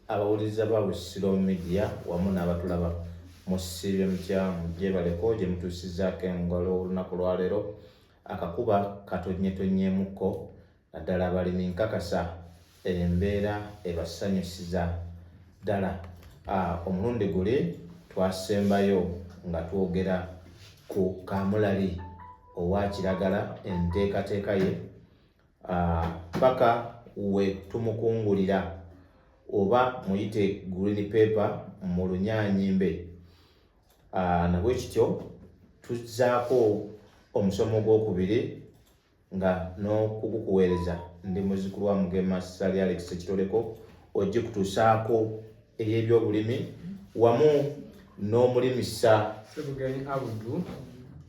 abawuliza ba Busiro Media wamu n'abatulaba musibe mutyamu gyebaleko gye mutuusizaako engalo olunaku lwaleero akakuba katonyetonyemuko naddala abalimi nkakasa embeera ebasanyusiza ddala. Omulundi guli twasembayo nga twogera ku Kamulali owa Kiragala enteekateeka ye paka we tumukungulira oba muyite green paper mu Lunyaanyimbe. Nabwe kityo tuzzaako omusomo gw'okubiri nga n'okugukuweereza ndi muzzukulu wa Mugema Sali Alex Kitoleko ojje kutuusaako ey'ebyobulimi wamu n'omulimisa Ssebugenyi Abudu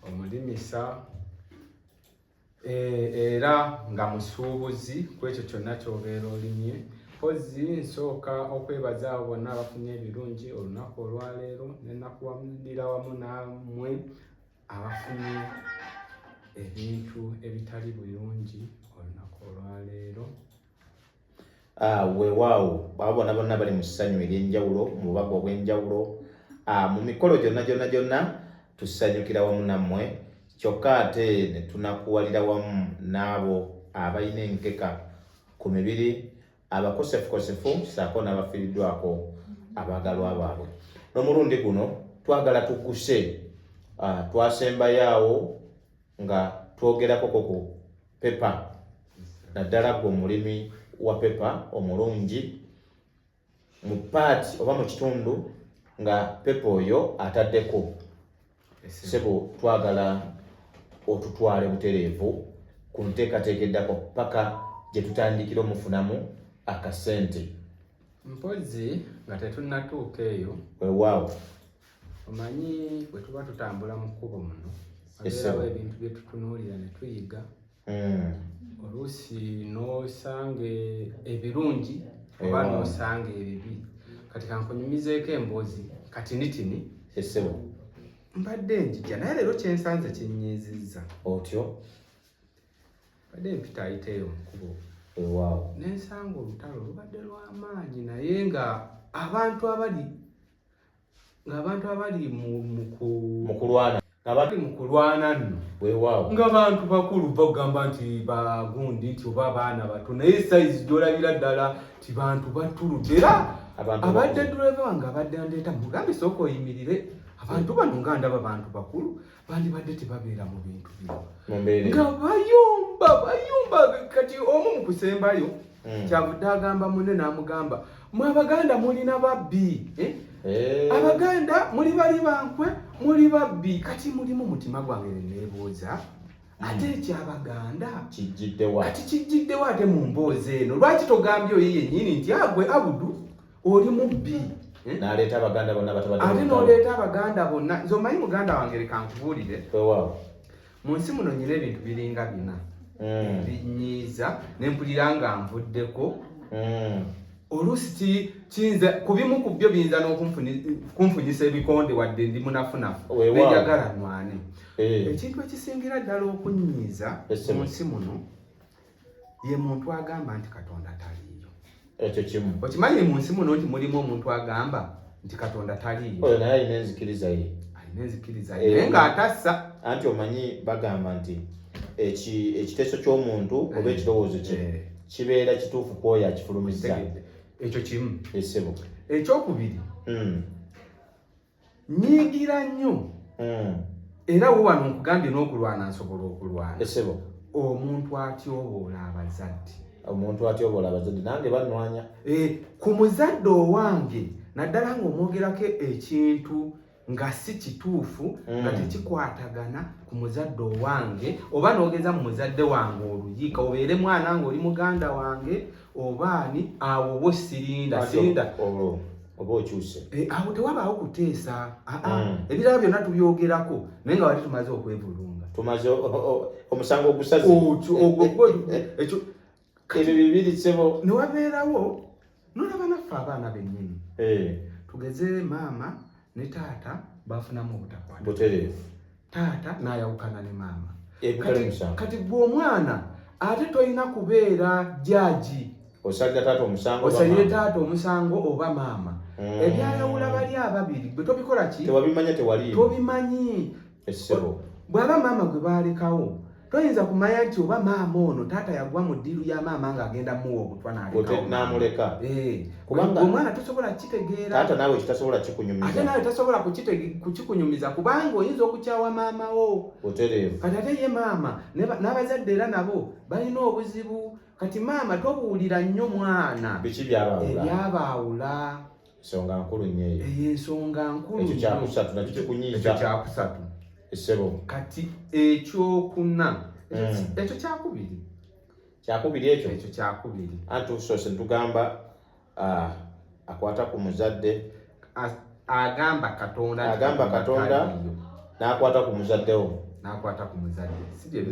omulimisa era nga musuubuzi kwekyo kyonna ky'obeera olimye. Mpozi nsooka okwebaza abo bonna abafunye ebirungi olunaku olwaleero ne nakuwamudira wamu nammwe abafunye ebintu ebitali bulungi olunaku olwaleero. Weewaawo abo bonna bali mu ssanyu ery'enjawulo mu bubaga obw'enjawulo mu mikolo gyonna tusanyukira wamu nammwe, kyokka ate ne tunakuwalira wamu n'abo abalina enkeka ku mibiri, abakosefukosefu ssaako n'abafiiriddwako abaagalwa baabwe. N'omulundi guno twagala tukkuse twasembayo awo nga twogerako ku pepa, naddala gwe omulimi wa pepa omulungi mu paati oba mu kitundu nga pepa oyo ataddeko. Sebo twagala otutwale butereevu ku nteekateeka eddako paka gye tutandikira omufunamu akasente. Mpozi nga tetunnatuuka eyo, weewaawo omanyi bwe tuba tutambula mu kkubo muno wabeerawo ebintu bye tutunuulira ne tuyiga. Oluusi n'osanga ebirungi oba n'osanga ebibi. Kati kankunyumizeeko emboozi katinitini esebo mbadde njija naye leero kyensanze kyennyezizza otyo badde mpita ayiteeyo omukubo. Weewaawo nensanga olutalo lubadde lw'amaanyi naye nga abantu abali mu kulwana nno weewaawo nga bantu bakulu bagamba nti bagundi nti oba abaana bato, naye sayizi gy'olabira ddala ti bantu batuludde era abadde duleva wange abadde andeeta mugambe sooka oyimirire. Abantu bano nga ndaba bantu bakulu bandibadde tebabeera mu bintu bino nga bayomba kati omu mu kusembayo kyavudde agamba munne n'amugamba mwe Abaganda mulina babbi Abaganda muli bali bankwe muli babbi. Kati mulimu mutima gwange neebuuza ate eky'Abaganda kati kijjiddewo ate mu mboozi eno lwaki togambye oyo yennyini nti agwe Abudu oli mubbi n'aleeta Abaganda bonna ate n'oleeta Abaganda bonna. Nze omanyi muganda wange leka nkubuulire, mu nsi muno nyina ebintu biringa bina binyiiza ne mpulira nga nvuddeko. Oluusi kiyinza ku bimu ku byo biyinza n'okunfunyisa ebikonde wadde ndi munafunafu benjagala nwane. Ekintu ekisingira ddala okunyiiza mu nsi muno ye muntu agamba nti Katonda taliiyo. Ekyo kimu okimanyi mu nsi muno nti mulimu omuntu agamba nti Katonda taliiyo. Oyo naye alina enzikiriza ye naye ng'atassa. Anti omanyi bagamba nti ekiteeso ky'omuntu oba ekirowoozo kye kibeera kituufu ku oyo akifulumizza. Ekyo kimu. Esebo ekyokubiri nyiigira nnyo era wo wano nkugambye n'okulwana nsobola okulwana. Esebo omuntu atyoboola abazadde. Omuntu atyoboola abazadde nange bannwanya. Ku muzadde owange naddala ng'omwogerako ekintu nga si kituufu nga tekikwatagana ku muzadde owange oba n'ogeza mu muzadde wange oluyika obeere mwana ng'oli muganda wange obaani awo bo sirinda oba okyuse awo tewabaawo kuteesa. Ebirala byonna tubyogerako naye nga wali tumaze okwevulunga, tumaze omusango ogusaze ekyo ebyo bibiri sebo ne wabeerawo n'olaba naffe abaana bennyini tugeze maama ne taata bafunamu obutakwata butereevu. Taata n'ayawukana ne maama. Kati Kati gwe omwana ate tolina kubeera jaji osalira taata omusango osalire taata omusango oba maama ebyayawula bali ababiri bwe tobikola ki tewabimanya tewali tobimanyi essebo bw'aba maama gwe balekawo toyinza kumanya nti oba maama ono taata yagwa mu ddiru ya maama ng'agenda muwa obutwa n'amuleka kubanga omwana tosobola kitegeera taata naawe kitasobola kikunyumiza ate naawe tasobola kukikunyumiza kubanga oyinza okukyawa maama wo butereevu kati ate ye maama n'abazadde era nabo balina obuzibu kati maama tobuulira nnyo mwana biki ebyabaawula ensonga nkulu nnyo eyo eyo ensonga nkulu ekyo kyakusatu nakyo kikunyiiza ekyo kyakusatu essebo kati ekyokuna ekyo kyakubiri ekyo kyakubiri anti tusoose ntugamba akwata ku muzadde agamba katonda n'akwata ku muzaddewo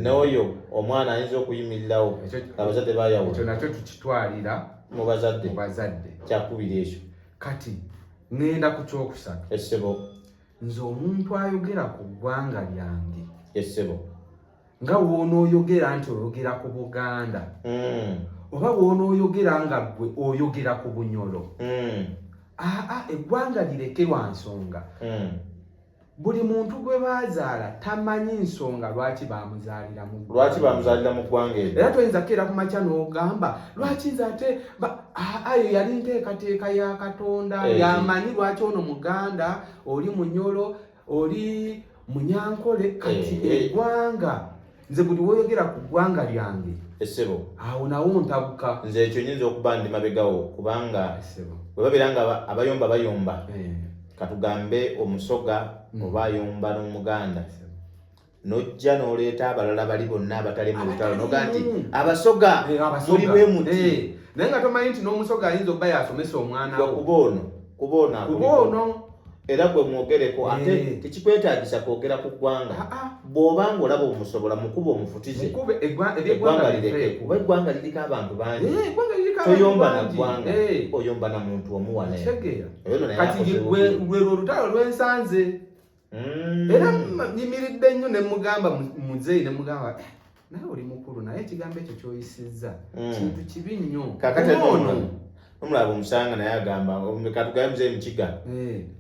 n'oyo omwana ayinza okuyimirirawo abazadde bayawula ekyo nakyo tukitwalira mu bazadde kyakubiri ekyo kati ngenda ku kyokusatu essebo nze omuntu ayogera ku ggwanga lyange essebo nga woonooyogera nti oyogera ku Buganda oba woonooyogera nga gwe oyogera ku Bunyolo eggwanga lirekerwa nsonga buli muntu gwe bazaala tamanyi nsonga lwaki bamuzaalira mu ggwanga eryo era toyinza keera ku makya n'ogamba lwaki nze ate ayo yali nteekateeka ya Katonda yamanyi lwaki ono Muganda oli Munyolo oli Munyankole kati eggwanga nze buli woyogera ku ggwanga lyange essebo awo nawo ntabuka nze ekyo nyinza okuba ndi mabegawo kubanga bwe babeera nga abayomba bayomba katugambe omusoga oba ayomba n'Omuganda nojja n'oleeta abalala bali bonna abatali mu lutalo noga nti abasoga muli bwe muti naye nga tomanyi nti n'omusoga ayinza okuba yasomesa omwana kuboono era gwe mwogereko ate tekikwetaagisa kwogera ku ggwanga bw'oba ng'olaba omusobola mukuba omufutize eggwanga lireke kuba eggwanga liriko abantu bangi toyomba na ggwanga oyomba na muntu omuwana kati lwe olutalo lwensanze era nyimiridde nnyo ne mugamba muzeeyi ne mugamba naye oli mukulu naye ekigambo ekyo ky'oyisizza kintu kibi nnyo omulaba omusanga naye agamba katugabe muzeeyi Mukiga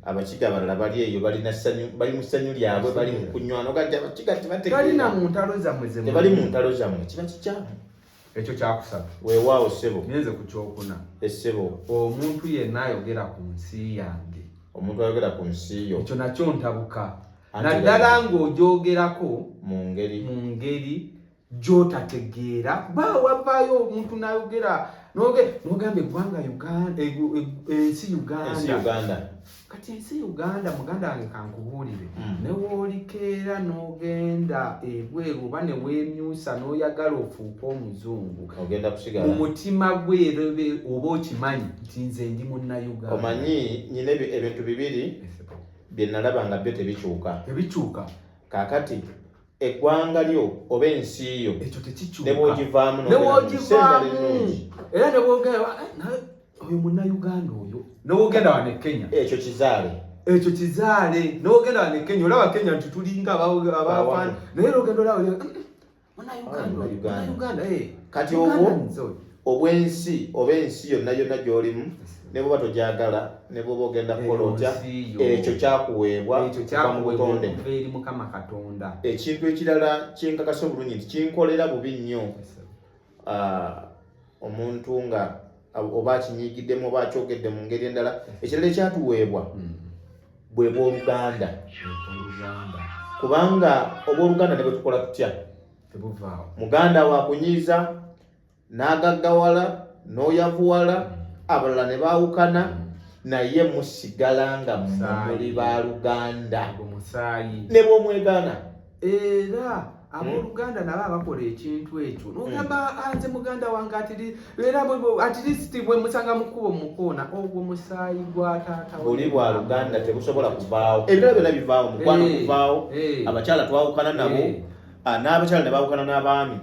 abakiga abalala bali eyo bali mu ssanyu lyabwe bali mu kunywana ogati abakiga tebali mu ntalo zammwe kiba kikyamu ekyo kyakusatu weewaawo ssebo nyenze ku kyokuna essebo omuntu yenna ayogera ku nsi yange omuntu ayogera ku nsi yo ekyo nakyo ntabuka naddala ng'ogyogerako mu ngeri gy'otategeera wavaayo omuntu n'ayogera n'ogamba eggwanga Uganda ensi Uganda kati ensi Uganda muganda wange kankubuulire ne woolikeera n'ogenda ebweru oba ne weemyusa n'oyagala ofuuke omuzungu ogenda kusigala mu mutima gwe oba okimanyi nti nze ndi Munnayuganda omanyi nyina ebintu bibiri bye nalaba nga byo tebikyuka kaakati eggwanga lyo oba ensi yo ekyo tekikyuka ne bw'ogivaamu era ne bwogera oyo Munnayuganda oyo n'ogenda wano e Kenya ekyo kizaale n'ogenda wano e Kenya olaba Kenya nti tulinga abafaana naye n'ogenda olaba Munnayuganda kati obwensi oba ensi yonna gy'olimu ne bwoba togyagala ne bwoba ogenda kukola otya ekyo kyakuweebwa mu butonde eri Mukama Katonda ekintu ekirala kyenkakasa obulungi nti kinkolera bubi nnyo omuntu nga oba akinyiigiddemu oba akyogedde mu ngeri endala ekirala ekyatuweebwa bwe bw'Oluganda kubanga obw'Oluganda ne bwe tukola tutya Muganda waakunyiiza n'agaggawala n'oyavuwala abalala ne baawukana naye musigala nga muli ba Luganda ne bw'omwegaana era abooluganda nabo abakola ekintu ekyo n'ogamba nze muganda wange era at least bwe musanga mukubo mukoona ogwo musaayi gwa taata buli bwa Luganda tebusobola kuvaawo ebirala byonna bivaawo mukwano kuvaawo abakyala twawukana nabo n'abakyala ne baawukana n'abaami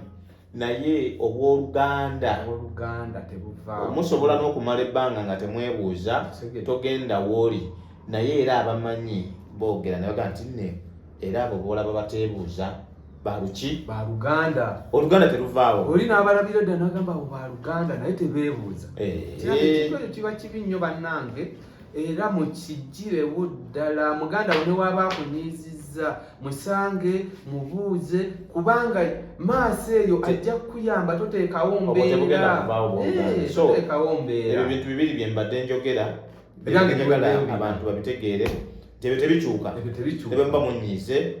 naye obw'Oluganda tebuvaawo musobola n'okumala ebbanga nga temwebuuza togenda w'oli naye era abamanyi boogera ne baga nti nne era abo boolaba bateebuuza baruki Baluganda. Oluganda teruvaawo. Oli n'abalabira dda n'agamba abo Baluganda naye tebeebuuza. Ekyo kiba kibi nnyo bannange era mukigirewo ddala Muganda we ne waba akunyiizizza musange mubuuze kubanga maaso eyo ajja kukuyamba toteekawo mbeera. Toteekawo mbeera. Ebyo bintu bibiri bye mbadde njogera njagala abantu babitegeere tebikyuka ne bwe muba munyiize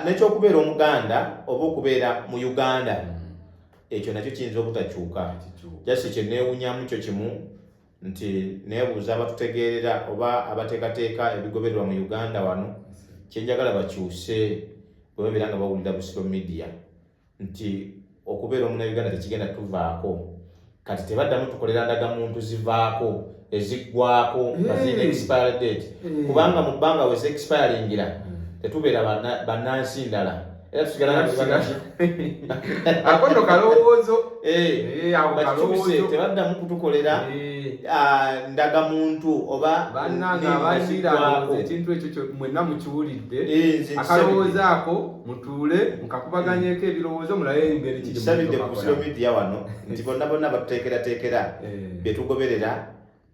n'ekyokubeera Omuganda oba okubeera mu Uganda ekyo nakyo kiyinza obutakyuka. Jasi kye neewuunyamu kyo kimu nti neebuuza abatutegeerera oba abateekateeka ebigobererwa mu Uganda wano kyenjagala bakyuse bwe babeera nga bawulira Busiro Media nti okubeera Omunnayuganda tekigenda tuvaako kati tebaddamu tukolera ndagamuntu zivaako eziggwako nga zirina expiry date kubanga mu bbanga we expiringira tetubeera bannansi ndala era tusigala akono kalowoozo bakituuse tebaddamu kutukolera ndagamuntu oba bannanga abazirako ekintu ekyo mwenna mukiwulidde akalowoozo ako mutuule mukakubaganyeko ebirowoozo mulabe engeri kisabidde ku Busiro Media wano nti bonna batuteekerateekera bye tugoberera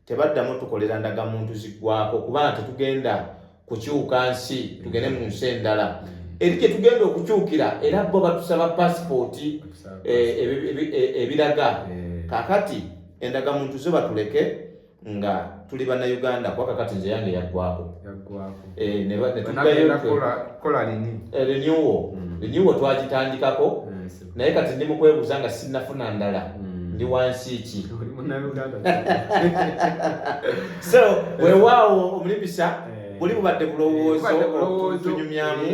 tebaddamu tukolera ndagamuntu ziggwako kubanga tetugenda kukyuka nsi tugende mu nsi endala eri gye tugenda okukyukira era bo batusaba pasipooti ebiraga kakati endagamuntu zo batuleke nga tuli bannayuganda kwa kakati nze yange yaggwako renewal twagitandikako naye kati ndi mu kwebuuza nga sinnafuna ndala ndi wansi ki so weewaawo omulimbisa buli bubadde bulowoozo okutunyumyamu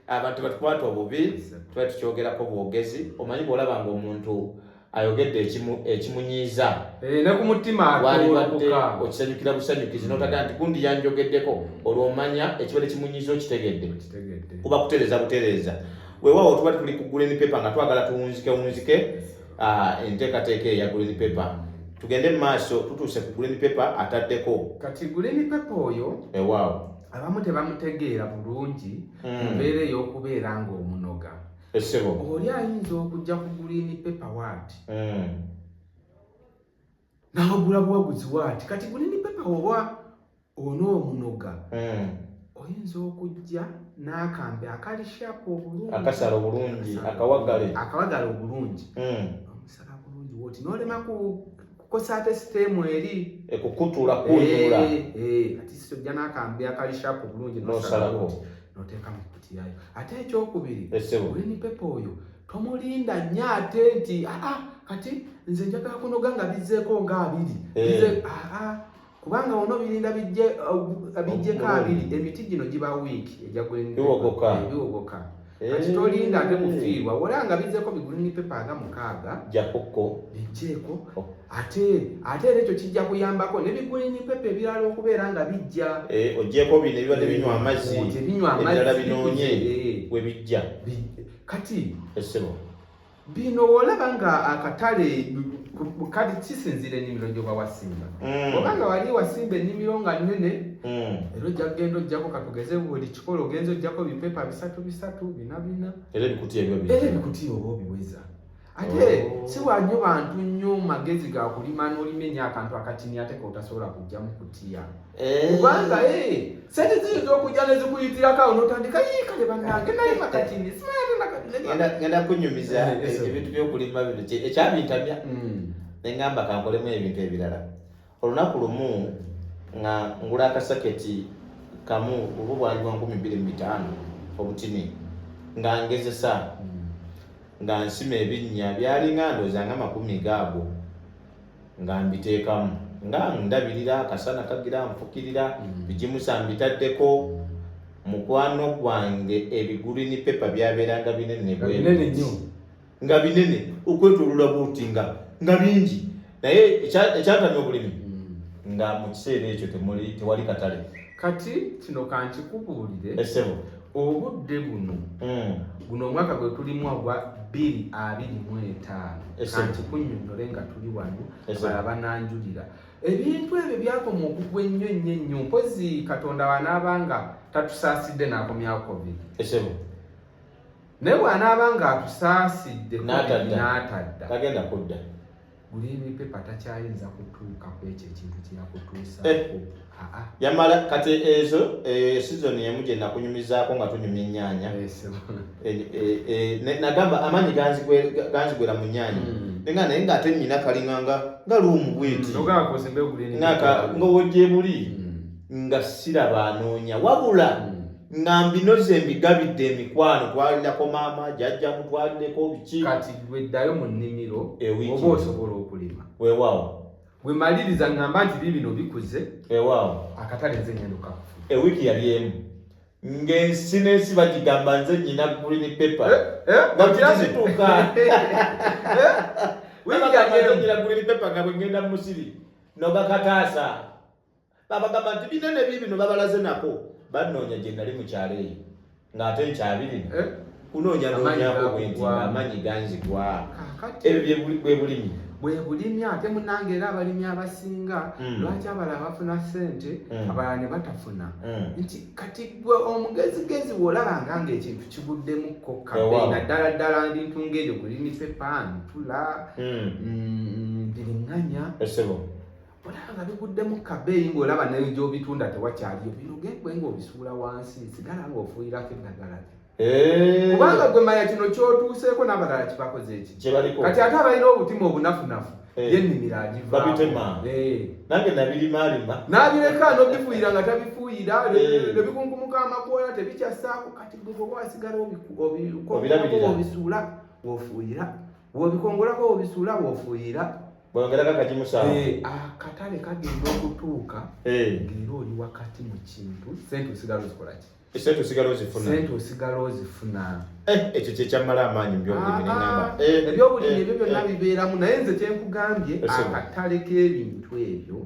abantu batukwata obubi tuba tukyogerako bwogezi omanyi bw'olaba nga omuntu ayogedde ekimunyiiza ne ku mutima walibadde okisanyukira busanyukizi n'otagaa nti gundi yanjogeddeko olw'omanya ekibaire kimunyiiza okitegedde kuba kutereeza butereeza weewaawo tuba tuli ku green paper nga twagala tuwunzike enteekateeka eya green paper tugende mu maaso tutuuse ku green paper ataddeko kati green paper oyo weewaawo abamu tebamutegeera bulungi mbeera ey'okubeera ng'omunoga oli ayinza okujja ku green paper waati n'agula buwaguzi waati kati green paper oba onoomunoga oyinza okujja n'akambe akali shapu obulungi akasala obulungi akawagala obulungi omusala bulungi wooti n'olema kukosaate siteemu eri ekukutula kunyula ati sijja n'akambe akali shapu bulungi n'osalako noteeka mu kutiyayo ate ekyokubiri green paper oyo tomulinda nnyo ate nti kati nze njagala kunoga nga bizzeeko nga 2 kubanga ono birinda bijjeko 2 emiti gino giba wiiki ejja biwogoka kati tolinda ate kufiirwa olanga bizzeeko green paper nga 6 jakokko bijjeeko ate era ekyo kijja kuyambako ne green paper ebirala okubeera nga bijja oggyeko bino ebibadde binywa amazzi ebirala binoonye we bijja kati bino olaba nga akatale kati kisinzira ennimiro gy'oba wasimba obanga wali wasimba ennimiro nga nnene era ojja kugenda ojjako katugeze buli kikolo ogenza ojjako bipepa 3 4 era ebikutiya oba obiweza ate si wanyo bantu nnyo magezi ga kulima n'olimenya akantu akatini ate kotasobola kujjamu kutiya kubanga sente ziyinza okujja nezikuyitirako awo n'otandika kale bannange naye makatini ngenda kunyumiza ebintu by'okulima bino ekyabintamya neŋŋamba kankolemu ebintu ebirala olunaku lumu nga ngula akasaketi kamu oba bwaliwa 25 obutini nga ngezesa nga nsima ebinnya byalinga ndooza nga 10 gaabo nga mbiteekamu nga ndabirira akasana kagira nfukirira bigimusa mbitaddeko mukwano gwange ebigulini pepa byabeeranga binene nga binene okwetolula buuti nga bingi naye ekyatamya obulimi nga mu kiseera ekyo tewali katale kati kino kankikubuulire obudde buno omwaka gwe tulimu ogwa 2025 kankikunyonnole nga tuli wano abala bananjulira ebintu ebyo byakoma okugwa ennyo mpozi Katonda wanaabanga tatusaasidde n'akomyawo covid naye bw'anaaba ng'atusaasidde n'atadda tagenda kudda. Green paper takyayinza kutuuka ku ekyo ekintu kye yakutuusaako. Yamala kati ezo season emu gye nakunyumizaako nga tunyumya ennyaanya. Nagamba amaanyi ganzigwera mu nnyaanya. Naye ng'ate nnyina kalinganga nga luumu bweti. Nga wojje buli nga siraba anoonya wabula nga mbinoze mbigabidde emikwano twalirako maama jjajja mutwalireko biki. Kati weddayo mu nnimiro oba osobola okulima. Weewaawo. Bwe maliriza ngamba nti bino bikuze. Weewaawo. Akatale nze ngenda okakufu. Ewiki yali emu. Ng'ensi n'ensi bagigamba nze nnyina green paper. Nga kizituuka. Wiki yali emu nnyina green paper nga bwe ngenda mu Musiri. Nogakataasa. Babagamba nti binene bibino babalaze nako. Banoonya gye nali mu kyalo eyo ng'ate nkyabiri kunoonyanoonyako bwenti ng'amaanyi ganzigwa. Ebyo bwe bulimi. Bwe bulimi ate munnange era abalimi abasinga lwaki abalala bafuna ssente abalala ne batafuna. Nti kati gwe omugezigezi bw'olabanga ng'ekintu kiguddemukko kabeeyi naddala ddala ebintu ng'ebyo green paper, ntula, biriŋŋanya. Olaba biguddemu kabeeyi ng'olaba nayo gy'obitunda tewakyaliyo. Bino gengwe ng'obisuula wansi sigala ng'ofuuyirako eddagala. Kubanga gwe manya kino ky'otuuseeko n'abalala kibakoze eki. Kati ate abalina obutima obunafunafu yennimiro agivaamu. Babitema. Nange nabirimaalima. N'abireka n'obifuuyira nga tabifuuyira ne bikunkumuka amakoola tebikyasaako. Kati gwe bw'oba wasigala obisuula w'ofuuyira. W'obikongolako w'obisuula w'ofuuyira. Bwongera kagimusaawa. Akatale kagenda okutuuka ng'era oli wakati mu kintu sente osigala ozikola ki? Sente osigala ozifuna. Ekyo kye kyammala amaanyi mu byobulimi n'engamba. Ebyobulimi ebyo byonna bibeeramu naye nze kye nkugambye akatale k'ebintu ebyo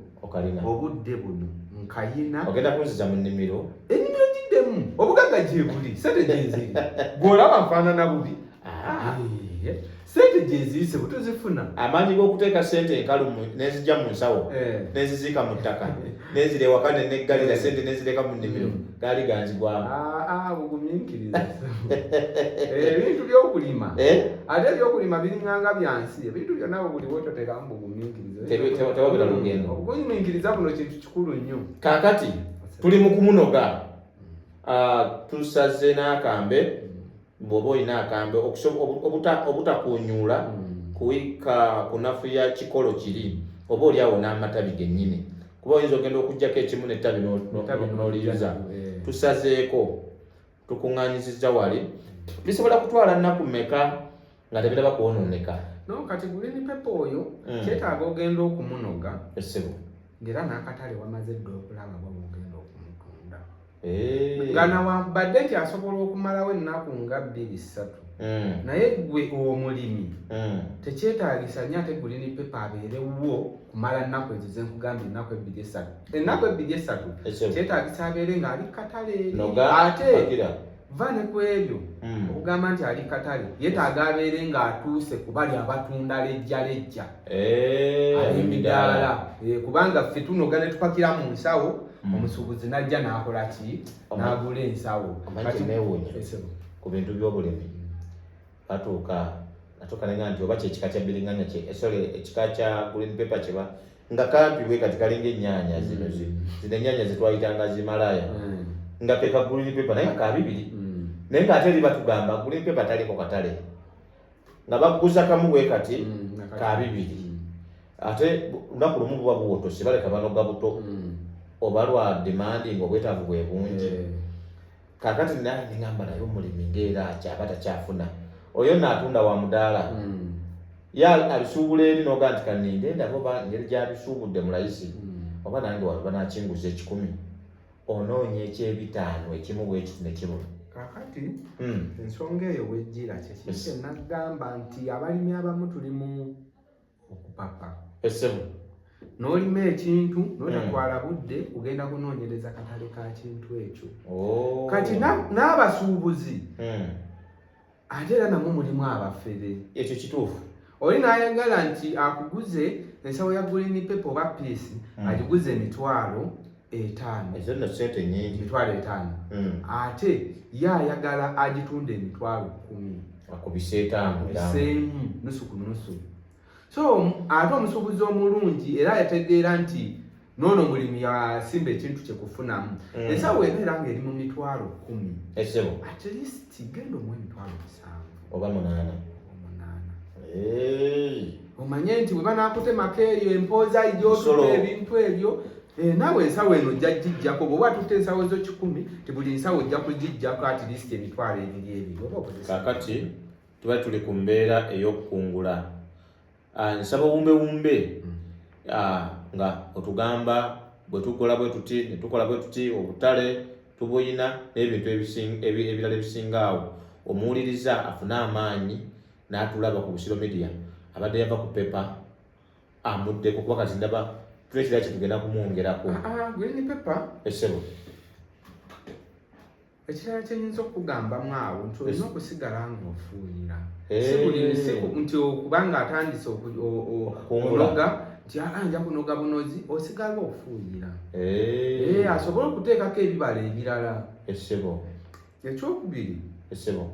obudde buno nkayina. Ogenda kunziza mu nnimiro? Ennimiro giddemu obugagga gye buli sente gye ziri. Bw'olaba nfaanana bubi. Sente gye ziyise butuzifuna. Amaanyi g'okuteeka sente enkalu n'ezijja mu nsawo n'eziziika mu ttaka n'ezira ewaka ne neggalira sente n'ezireka mu nnimiro gaali ganzigwamu. Bugumiikiriza. Ebintu by'okulima ate ebyokulima biringanga byansi. Ebintu byonna bwe buli bw'ototeekamu bugumiikiriza. Tewabira lugendo. Obugumiikiriza buno kintu kikulu nnyo. Kaakati tuli mu kumunoga. Tusaze n'akambe. Bw'oba olina akambe obutakunyuula kuwika kunafuya kikolo kiri oba oli awo n'amatabi gennyini kuba oyinza ogenda okuggyako ekimu n'ettabi n'oliyuza. Tusazeeko tukuŋŋaanyizizza wali bisobola kutwala nnaku mmeka nga tebiraba kwonooneka. Kati green paper oyo kyetaaga ogenda okumunoga essebo ng'era n'akatale wamaze dda okulaba bw'ogenda okumutunda. Nga nawabadde nti asobola okumalawo ennaku nga 2-3 naye gwe omulimi tekyetaagisa nnyo ate green paper abeerewo kumala ennaku ezo ze nkugambye ennaku 2-3. Ennaku 2-3 kyetaagisa abeere ng'ali katale ate va ne ku ebyo okugamba nti ali katale yeetaaga abeere ng'atuuse ku bali abatunda lejjalejja emidaala kubanga ffe tunoga ne tupakira mu nsawo omusuubuzi n'ajja n'akola ki n'agula ensawo. Amanyi neewuunya ku bintu by'obulimi batuuka nenga nti oba kyekika kya biringanya ekika kya green paper kiba nga kampi bwe kati kalinga ennyaanya zino ennyaanya zetwayitanga zimalaaya nga peka green paper naye ka 2 naye ng'ate eri batugamba green paper taliko katale nga bakuguza kamu bwe kati ka 2 ate lunaku lumu buba buwotose baleka banoga buto oba lwa demanding obwetaavu bwe bungi. Kaakati nengamba naye omulimi ng'era akyaba takyafuna oyo n'atunda wa mudaala abisuubula eri n'oga nti kaninde ndaba oba ngeri gy'abisuubudde mulayisi oba nange waba nakinguza 10 onoonya eky'ebitaano ekimu bwekiti ne kibula. Kaakati ensonga eyo wejjira kyekintu kye nagamba nti abalimi abamu tuli mu okupapa n'olima ekintu n'otatwala budde kugenda kunoonyereza katale ka kintu ekyo. Kati n'abasuubuzi ate era namwe mulimu abafere. Ekyo kituufu. Oli n'ayagala nti akuguze ensawo ya green paper oba piisi agiguze 1,000 5 ezo nno ssente nnyingi. emitwalo 5 ate ye ayagala agitunda emitwalo 10 akubise 5 biseemu nusu ku nusu. So ate omusuubuzi omulungi era yategeera nti noono mulimi yasimba ekintu kyekufunamu ensawo ebeera nga eri mu mitwalo 10 esebo at least genda omu emitwalo 7 oba 8. Omanye nti bwe banaakutemako eyo empooza ijootuta ebintu ebyo naawe ensawo eno ojja gijjako bw'oba tutte ensawo zo 10 ti buli nsawo ojja kugijjako at least emitwalo 2 kaakati tuba tuli ku mbeera ey'okukungula nsaba wumbe nga otugamba bwe tukola bwe tuti ne tukola bwe tuti obutale tubuyina n'ebintu ebirala ebisinga awo omuwuliriza afune amaanyi n'atulaba ku Busiro Media abadde yava ku pepa amuddeko kuba kati ndaba tuletera kye tugenda kumwongerako green pepper esebo. Ekirala kyenyinza okugambamu awo nti olina okusigala ng'ofuuyira si buli nti okubanga atandise okunoga nti nja kunoga bunozi osigala ofuuyira asobole okuteekako ebibala ebirala esebo. Ekyokubiri esebo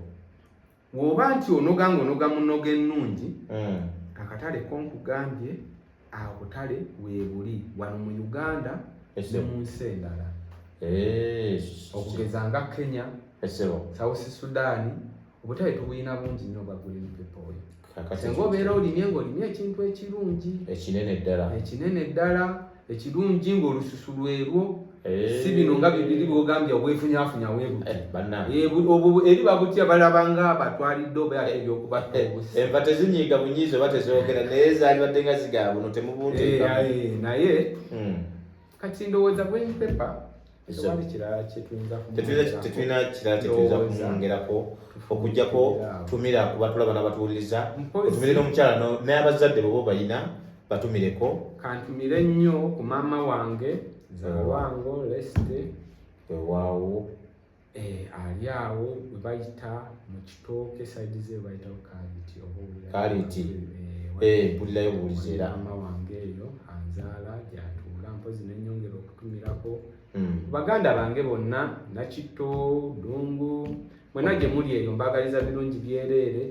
bw'oba nti onoga ng'onoga munoga ennungi akatale konkugambye akutale weebuli wano mu Uganda ne mu nsi endala okugeza nga Kenya South Sudan obutale tubuyina bungi nnyo bwa green pepper oyo senga obeera olimye ng'olimye ekintu ekirungi ekinene ddala ekirungi ng'olususu lwerwo si bino nga bibiri bw'ogambye obwefunyafunya weebuti eri babutya balaba nga batwalidde oba ebyokubatta obusi enva tezinyiiga bunyiizi oba tezoogera naye zaalibadde nga zigaba buno temubunteekamu naye kati ndowooza green pepper tetulina kirala kyetuyinza kumwongerako okuggyako tumira ku batulaba n'abatuwuliriza otumire n'omukyala n'abazadde bwe bayina batumireko. Kantumire nnyo ku maama wange Zawango Leste ewaawo ali awo we bayita mu kitooke side ze bayitawo Kaliti mpulirayo buwuliza era maama wange eyo anzaala gyatuula mpozi n'ennyongera okutumirako baganda bange bonna Nakitto Dungu mwenna gye muli eyo mbagaliza birungi byereere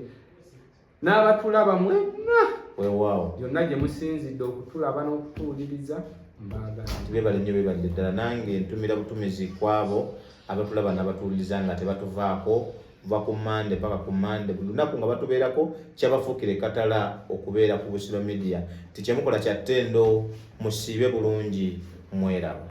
n'abatulaba mwenna weewaawo byonna gye musinzidde okutulaba n'okutuwuliriza mbagala tubebale nnyo bebalidde ddala nange ntumira butumizi kwabo abatulaba n'abatuwuliriza nga tebatuvaako kuva ku Mande paka ku Mande buli lunaku nga batubeerako kyabafuukire katala okubeera ku Busiro Media tikyemukola kya ttendo musiibe bulungi mweraba.